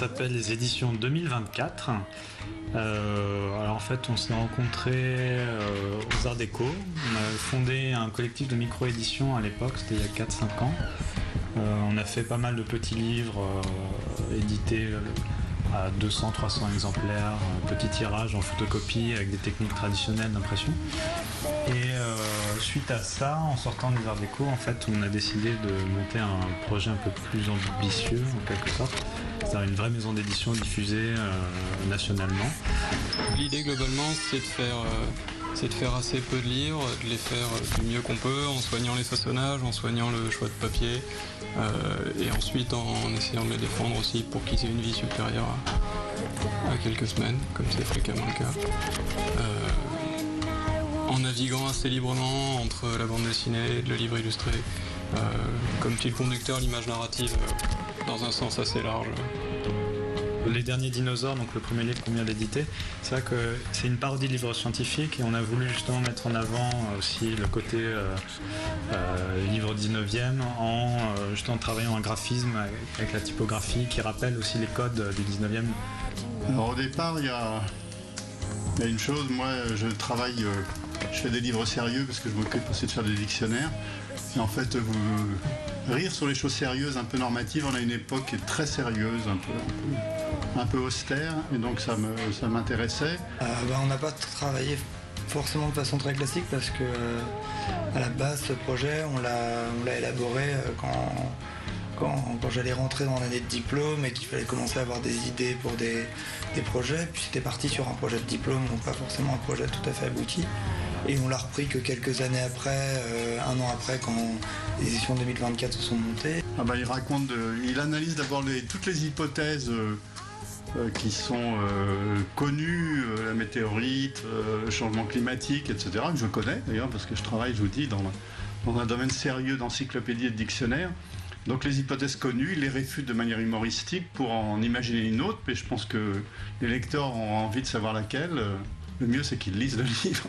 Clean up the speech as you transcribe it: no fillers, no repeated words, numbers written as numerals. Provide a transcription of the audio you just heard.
s'appelle les éditions 2024. Alors en fait, on s'est rencontrés aux Arts Déco. On a fondé un collectif de micro-édition à l'époque, c'était il y a 4-5 ans. On a fait pas mal de petits livres édités à 200-300 exemplaires, petit tirage en photocopie avec des techniques traditionnelles d'impression. Et suite à ça, en sortant des Arts Déco, en fait, on a décidé de monter un projet un peu plus ambitieux en quelque sorte. C'est-à-dire une vraie maison d'édition diffusée nationalement. L'idée globalement, c'est de faire assez peu de livres, de les faire du mieux qu'on peut, en soignant les façonnages, en soignant le choix de papier, et ensuite en essayant de les défendre aussi pour qu'ils aient une vie supérieure à quelques semaines, comme c'est fréquemment le cas. En naviguant assez librement entre la bande dessinée et le livre illustré, comme fil conducteur l'image narrative dans un sens assez large. Les derniers dinosaures, donc le premier livre qu'on vient d'éditer, c'est vrai que c'est une parodie de livre scientifique et on a voulu justement mettre en avant aussi le côté livre 19e en justement travaillant un graphisme avec la typographie qui rappelle aussi les codes du 19e. Alors au départ, il y a une chose, moi je travaille, je fais des livres sérieux parce que je m'occupe aussi de faire des dictionnaires. Et en fait, rire sur les choses sérieuses, un peu normatives, on a une époque qui est très sérieuse, un peu austère, et donc ça m'intéressait. On n'a pas travaillé forcément de façon très classique parce que à la base, ce projet, on l'a élaboré quand j'allais rentrer dans l'année de diplôme et qu'il fallait commencer à avoir des idées pour des projets. Puis c'était parti sur un projet de diplôme, donc pas forcément un projet tout à fait abouti. Et on l'a repris que quelques années après, un an après, quand les éditions 2024 se sont montées. Il analyse d'abord toutes les hypothèses qui sont connues, la météorite, le changement climatique, etc. Que je connais d'ailleurs parce que je travaille, je vous dis, dans un domaine sérieux d'encyclopédie et de dictionnaire. Donc les hypothèses connues, il les réfute de manière humoristique pour en imaginer une autre, mais je pense que les lecteurs ont envie de savoir laquelle. Le mieux, c'est qu'ils lisent le livre.